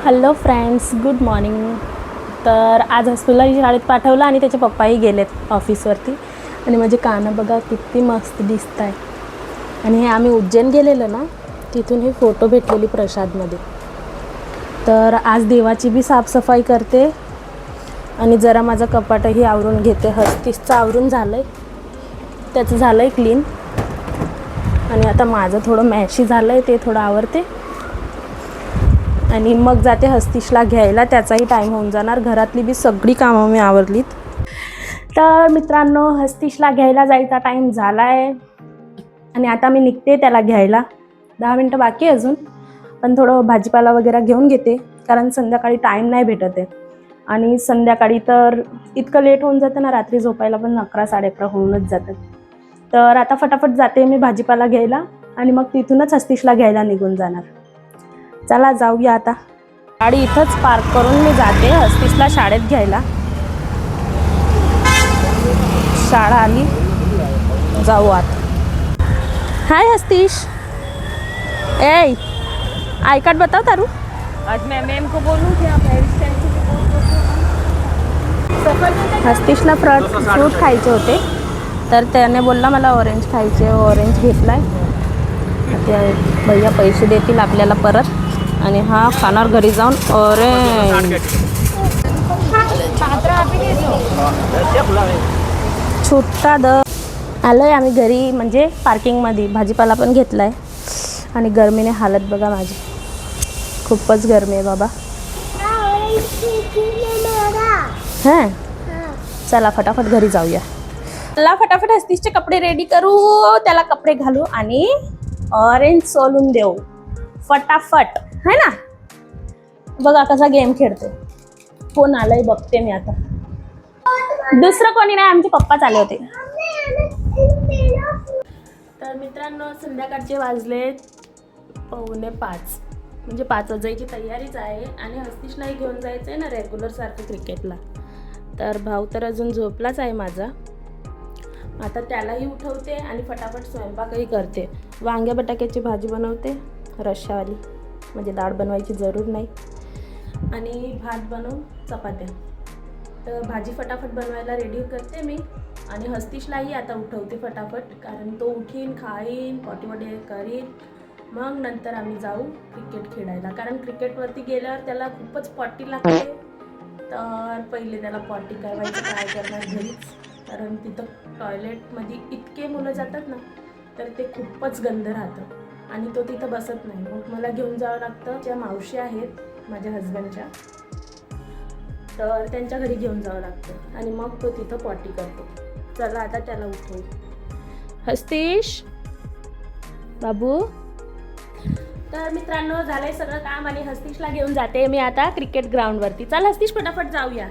Hello friends, good morning. तर आज हस्तूला शाळेत पाठवलं आणि त्याचे पप्पाही गेलेत ऑफिसवरती. आणि माझे कानं बघा किती मस्त दिसत आहे. आणि हे आम्ही उज्जैन गेलेलो ना, तिथून हे फोटो भेटलेली प्रसादमध्ये. तर आज देवाची बी साफसफाई करते आणि जरा माझं कपाटही आवरून घेते. हस्तीसचं आवरून झालं आहे, त्याचं झालं आहे क्लीन. आणि आता माझं थोडं मॅशी झालं आहे, ते थोडं आवरते आणि मग जाते हस्तीशला घ्यायला. त्याचाही टाईम होऊन जाणार. घरातली बी सगळी कामं मी आवरलीत. तर मित्रांनो, हस्तीशला घ्यायला जायचा टाईम झाला आहे आणि आता मी निघते त्याला घ्यायला. 10 मिनटं बाकी आहे अजून, पण थोडं भाजीपाला वगैरे घेऊन घेते, कारण संध्याकाळी टाईम नाही भेटत आहे. आणि संध्याकाळी तर इतकं लेट होऊन जातं ना, रात्री झोपायला पण 11 साडे 11 होऊनच जातात. तर आता फटाफट जाते मी भाजीपाला घ्यायला आणि मग तिथूनच हस्तीशला घ्यायला निघून जाणार. चला जाऊया आता. गाडी इथंच पार्क करून मी जाते हस्तीशला शाळेत घ्यायला. शाळा आली, जाऊ आता. हाय हस्तीश. ए आई कार्ड बताओ तारू. आज मैं मैम को बोलूँ कि आप हेयर स्टाइल के लिए हस्तीशला फ्रूट खायचे होते, तर त्याने बोलला मला ऑरेंज खायचे. ऑरेंज घेतलाय. ते भैया पैसे देतील आपल्याला परत आणि हा खाणार घरी जाऊन ऑरेंज. छोटा आलो आहे आम्ही घरी, म्हणजे पार्किंगमध्ये. भाजीपाला पण घेतला आहे आणि गरमीने हालत बघा माझी. खूपच गरमी आहे बाबा. हां, चला फटाफट घरी जाऊया. चला फटाफट हस्तीशचे कपडे रेडी करू, त्याला कपडे घालू आणि ऑरेंज सोलून देऊ फटाफट, है ना. बघा कसा गेम खेळतो. फोन आलाय बघते मी आता. दुसरं कोणी नाही, आमचे पप्पाच आले होते. तर मित्रांनो, संध्याकाळचे वाजले 4:45, म्हणजे 5 वाजायची तयारीच आहे. आणि हस्तीशलाही घेऊन जायचं आहे ना रेग्युलर सारखं क्रिकेटला. तर भाऊ तर अजून झोपलाच आहे माझा. आता त्यालाही उठवते आणि फटाफट स्वयंपाकही करते. वांग्या बटाट्याची भाजी बनवते रश्शावाली, म्हणजे डाळ बनवायची जरूर नाही. आणि भात बनवून चपात्या. तर भाजी फटाफट बनवायला रेडी करते मी. आणि हस्तीशलाही आता उठवते फटाफट, कारण तो उठीन, खाईन, पॉटी वगैरे करीन. मग नंतर आम्ही जाऊ क्रिकेट खेळायला, कारण क्रिकेटवरती गेल्यावर त्याला खूपच पॉटी लागते. तर पहिले त्याला पॉटी करायचं काय करणार घरीच, कारण तिथं टॉयलेटमध्ये इतके मुलं जातात ना, तर ते खूपच गंद राहतं आणि तो तिथं बसत नाही. मग मला घेऊन जावं लागतं. ज्या मावशी आहेत माझ्या हजबंडच्या, तर त्यांच्या घरी घेऊन जावं लागतं आणि मग तो तिथं पॉटी करतो. चला आता त्याला उठवू. हस्तीश बाबू. तर मित्रांनो, झालंय सगळं काम आणि हस्तीशला घेऊन जाते मी आता क्रिकेट ग्राउंडवरती. चल हस्तीश फटाफट जाऊया.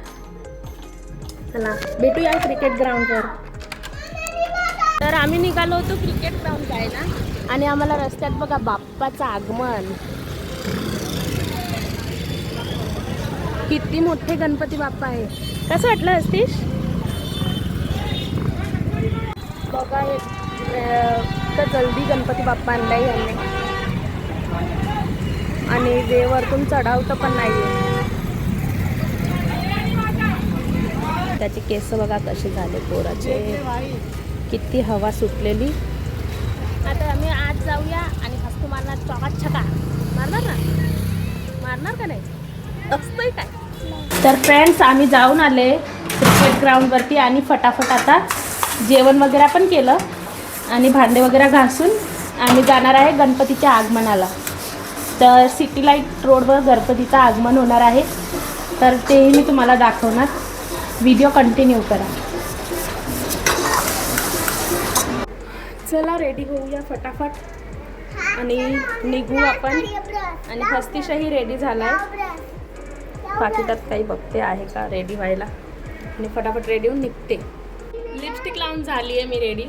चला भेटूया क्रिकेट ग्राउंडवर. तर आम्ही निघालो होतो क्रिकेट ग्राउंड जायला आणि आम्हाला रस्त्यात बघा बाप्पाचं आगमन. किती मोठे गणपती बाप्पा आहे. कसं वाटलं हस्तीश? बघा तर जल्दी गणपती बाप्पा आणलाय यांनी आणि वेवरतून चढावतं पण नाही आहे. त्याचे केस बघा कसे झाले पोराचे, किती हवा सुटलेली. आता आम्ही आज जाऊया आणि हस्तू मारणार. चौकात छका मारणार ना, मारणार का नाही असतंय काय. तर फ्रेंड्स, आम्ही जाऊन आले क्रिकेट ग्राउंडवरती आणि फटाफट आता जेवण वगैरे पण केलं आणि भांडे वगैरे घासून आम्ही जाणार आहे गणपतीच्या आगमनाला. तर सिटी लाईट रोडवर गणपतीचं आगमन होणार आहे, तर तेही मी तुम्हाला दाखवणार. व्हिडिओ कंटिन्यू करा. चला रेडी होऊया फटाफट आणि निघू आपण. आणि हस्तीशही रेडी झाला आहे. पाकिटात काही बघते आहे का रेडी व्हायला, आणि फटाफट रेडी होऊन निघते. लिपस्टिक लावून झाली आहे मी रेडी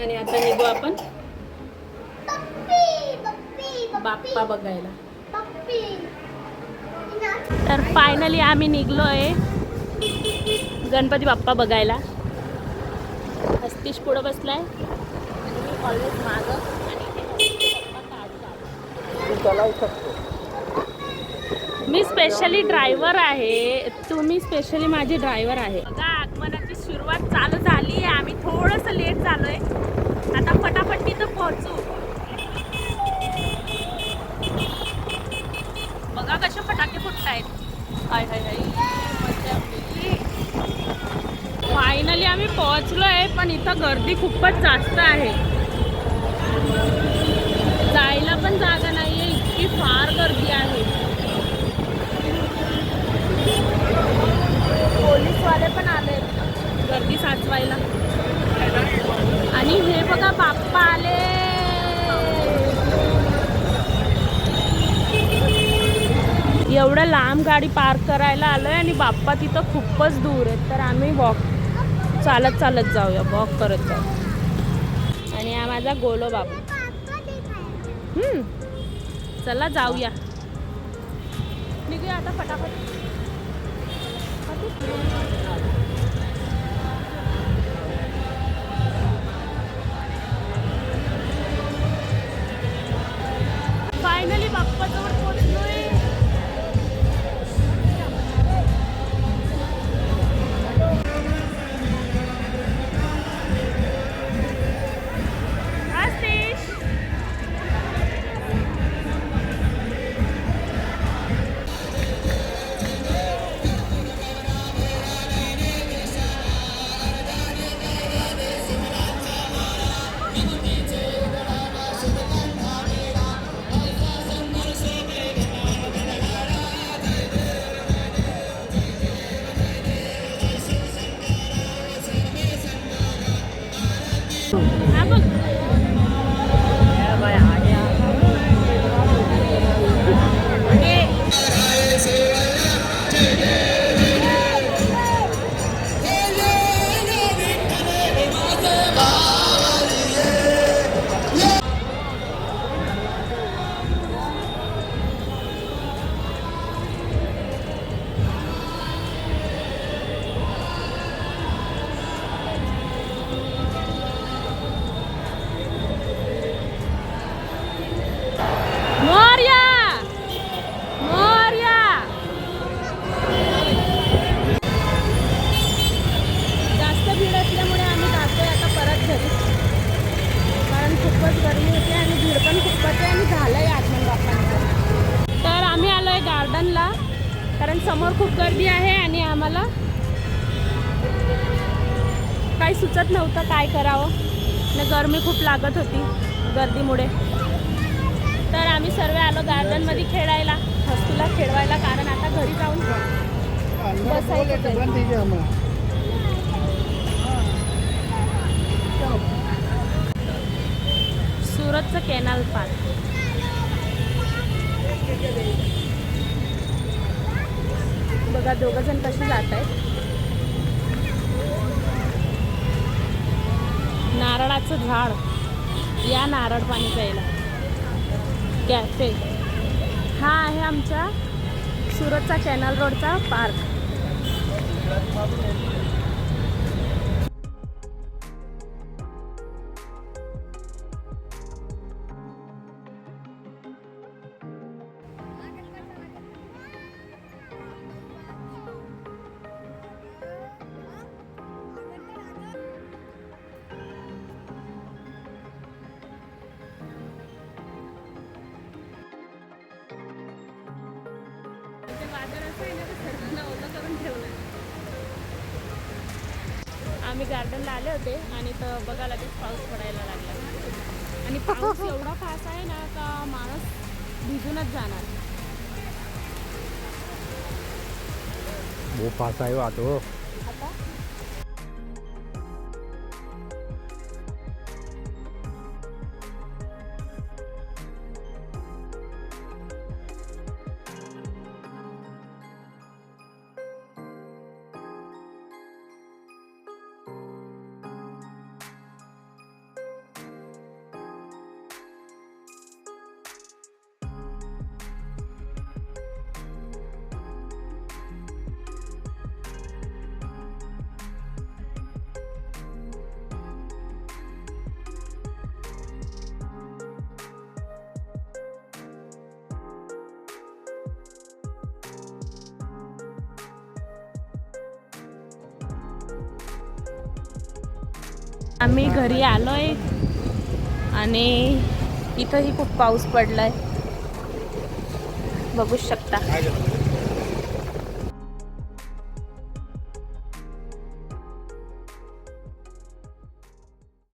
आणि आता निघू आपण बाप्पा बघायला. तर फायनली आम्ही निघलो आहे गणपती बाप्पा बघायला. हस्तीश पुढं बसलाय आणि मी ऑलवेज मागं आणि मी स्पेशली ड्रायव्हर आहे, तुम्ही स्पेशली माझी ड्रायव्हर आहे. बघा आगमनाची सुरुवात चालू झाली आहे. आम्ही थोडंसं लेट झालोय. आता फटाफट तिथं पोहोचू. बघा कसे फटाके फुटतायत. हाय हाय हाय, मजा आली. फायनली आम्ही पोहोचलोय, पण इथं गर्दी खूपच जास्त आहे. जायला पण जागा नाहीये, इतकी फार गर्दी आहे. पोलीसवाले पण आले गर्दी साचवायला. आणि हे बघा बाप्पा आले. एवढं लांब गाडी पार्क करायला आलोय आणि बाप्पा तिथं खूपच दूर आहेत. तर आम्ही चालत चालत जाऊया, वॉक करत जाऊ. आणि हा माझा गोलो बाबू. चला जाऊया, निघूया आता फटाफट. फायनली बाप्पाजवळ पोहोचलोय. हा बघ. गार्डनला, कारण समोर खूप गर्दी आहे आणि आम्हाला काही सुचत नव्हतं काय करावं. न गरमी खूप लागत होती गर्दीमुळे. तर आम्ही सर्व आलो गार्डनमध्ये खेळायला, हस्तूला खेळवायला, कारण आता घरी जाऊन बसायचं. सुरतचं कॅनल पार्क. बघा दोघं जण कसे जात आहेत. नारळाचं झाड, या नारळ पाणी प्यायला. कॅफे हा आहे आमच्या सुरतचा कॅनल रोडचा पार्क. आम्ही गार्डनला आले होते आणि तर बघा लगेच पाऊस पडायला लागला. आणि पाऊस एवढा फास्ट आहे ना का माणूस भिजूनच जाणार. वो फास्ट आहे वाटो. आता आम्ही घरी आलोय आणि इथंही खूप पाऊस पडलाय, बघू शकता.